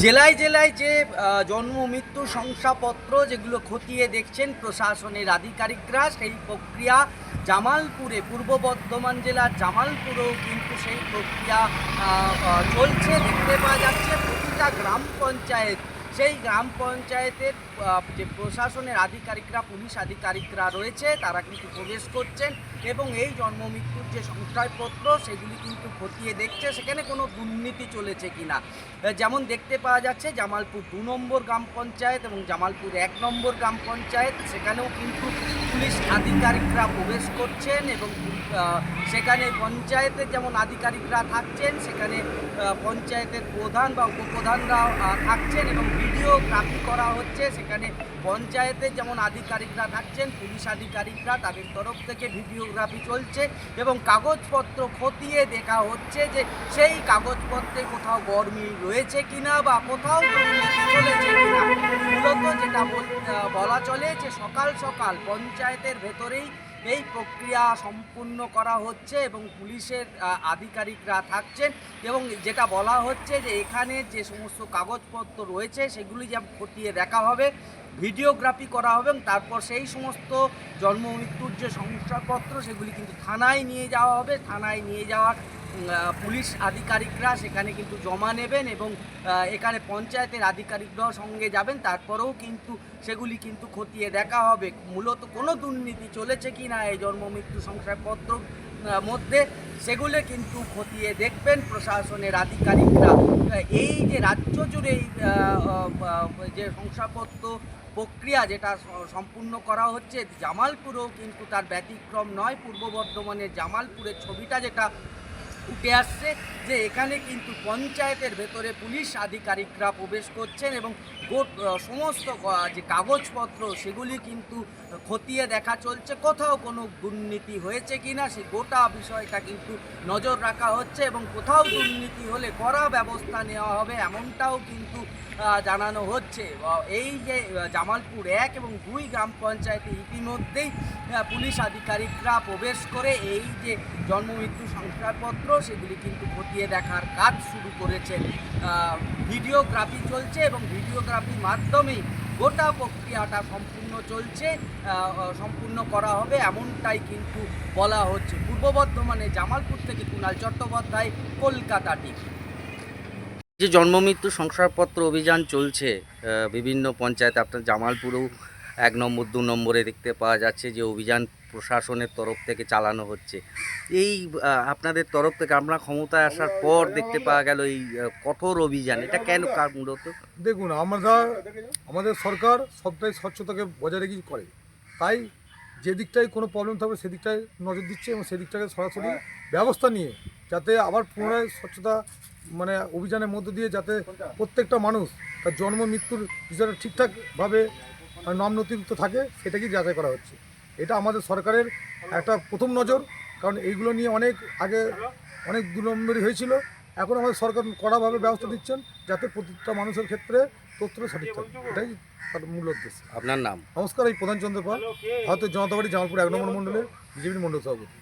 জেলায় জেলায় যে জন্ম মৃত্যু শংসাপত্র যেগুলো খতিয়ে দেখছেন প্রশাসনের আধিকারিকরা, সেই প্রক্রিয়া জামালপুরে, পূর্ব বর্ধমান জেলার জামালপুরেও কিন্তু সেই প্রক্রিয়া চলছে। দেখতে পাওয়া যাচ্ছে প্রতিটা গ্রাম পঞ্চায়েত, সেই গ্রাম পঞ্চায়েতের যে প্রশাসনের আধিকারিকরা, পুলিশ আধিকারিকরা রয়েছে, তারা কিন্তু প্রবেশ করছেন এবং এই জন্ম মৃত্যুর যে শংসাপত্র সেগুলি কিন্তু খতিয়ে দেখছে সেখানে কোনো দুর্নীতি চলেছে কিনা। যেমন দেখতে পাওয়া যাচ্ছে জামালপুর 2 নম্বর গ্রাম পঞ্চায়েত এবং জামালপুর 1 নম্বর গ্রাম পঞ্চায়েত, সেখানেও কিন্তু পুলিশ আধিকারিকরা প্রবেশ করছেন এবং সেখানে পঞ্চায়েতের যেমন আধিকারিকরা থাকছেন, সেখানে পঞ্চায়েতের প্রধান বা উপপ্রধানরা থাকছেন এবং ভিডিওগ্রাফি করা হচ্ছে। সেখানে পঞ্চায়েতের যেমন আধিকারিকরা থাকছেন, পুলিশ আধিকারিকরা, তাদের তরফ থেকে ভিডিওগ্রাফি চলছে এবং কাগজপত্র খতিয়ে দেখা হচ্ছে যে সেই কাগজপত্রে কোথাও গরমিল রয়েছে কিনা বা কোথাও দুর্নীতি চলেছে কিনা। মূলত যেটা বলা চলে যে সকাল সকাল পঞ্চায়েতের ভেতরেই এই প্রক্রিয়া সম্পূর্ণ করা হচ্ছে এবং পুলিশের আধিকারিকরা থাকছেন এবং যেটা বলা হচ্ছে যে এখানে যে সমস্ত কাগজপত্র রয়েছে সেগুলি যা খতিয়ে দেখা হবে, ভিডিওগ্রাফি করা হবে এবং তারপর সেই সমস্ত জন্ম মৃত্যুর যে শংসাপত্র সেগুলি কিন্তু থানায় নিয়ে যাওয়া হবে। থানায় নিয়ে যাওয়ার পুলিশ আধিকারিকরা সেখানে কিন্তু জমা নেবেন এবং এখানে পঞ্চায়েতের আধিকারিকরাও সঙ্গে যাবেন। তারপরেও কিন্তু সেগুলি কিন্তু খতিয়ে দেখা হবে মূলত কোনো দুর্নীতি চলেছে কি না এই জন্ম মৃত্যু শংসাপত্র মধ্যে, সেগুলো কিন্তু খতিয়ে দেখবেন প্রশাসনের আধিকারিকরা। এই যে রাজ্য জুড়ে যে শংসাপত্র প্রক্রিয়া যেটা সম্পূর্ণ করা হচ্ছে, জামালপুরেও কিন্তু তার ব্যতিক্রম নয়। পূর্ব বর্ধমানের জামালপুরের ছবিটা যেটা উঠে আসছে যে এখানে কিন্তু পঞ্চায়েতের ভেতরে পুলিশ আধিকারিকরা প্রবেশ করছেন এবং সমস্ত যে কাগজপত্র সেগুলি কিন্তু খতিয়ে দেখা চলছে, কোথাও কোনো দুর্নীতি হয়েছে কিনা সেই গোটা বিষয়টা কিন্তু নজর রাখা হচ্ছে এবং কোথাও দুর্নীতি হলে কড়া ব্যবস্থা নেওয়া হবে এমনটাও কিন্তু জানানো হচ্ছে। এই যে জামালপুর 1 এবং 2 গ্রাম পঞ্চায়েতে ইতিমধ্যেই পুলিশ আধিকারিকরা প্রবেশ করে এই যে জন্ম মৃত্যু শংসাপত্র সেগুলি কিন্তু খতিয়ে দেখার কাজ শুরু করেছেন। ভিডিওগ্রাফি চলছে এবং ভিডিওগ্রাফির মাধ্যমেই গোটা প্রক্রিয়াটা সম্পূর্ণ করা হবে এমনটাই কিন্তু বলা হচ্ছে। পূর্ব বর্ধমানে জামালপুর থেকে কুণাল চট্টোপাধ্যায়, কলকাতা টিভি। যে জন্ম মৃত্যু শংসাপত্র অভিযান চলছে বিভিন্ন পঞ্চায়েত, আপনার জামালপুরেও 1 নম্বর 2 নম্বরে দেখতে পাওয়া যাচ্ছে যে অভিযান প্রশাসনের তরফ থেকে চালানো হচ্ছে। এই আপনাদের তরফ থেকে আমরা ক্ষমতায় আসার পর দেখতে পাওয়া গেল এই কঠোর অভিযান, এটা কেন মূলত? দেখুন, আমাদের সরকার সবটাই স্বচ্ছতাকে বজায় রেখে করে, তাই যে দিকটায় কোনো প্রবলেম থাকবে সেদিকটায় নজর দিচ্ছে এবং সেদিকটাকে সরাসরি ব্যবস্থা নিয়ে যাতে আবার পুনরায় স্বচ্ছতা অভিযানের মধ্য দিয়ে যাতে প্রত্যেকটা মানুষ তার জন্ম মৃত্যুর বিষয়টা ঠিকঠাকভাবে নাম নথিভুক্ত থাকে সেটাকেই যাচাই করা হচ্ছে। এটা আমাদের সরকারের একটা প্রথম নজর, কারণ এইগুলো নিয়ে অনেক 2 নম্বরই হয়েছিল। এখন আমাদের সরকার কড়াভাবে ব্যবস্থা দিচ্ছেন যাতে প্রতিটা মানুষের ক্ষেত্রে তথ্য সঠিক থাকে, এটাই তার মূল উদ্দেশ্য। আপনার নাম? নমস্কার, এই প্রধান চন্দ্র পাল, ভারতীয় জনতা পার্টি জামালপুর 1 নম্বর মণ্ডলের বিজেপির মণ্ডল সভাপতি।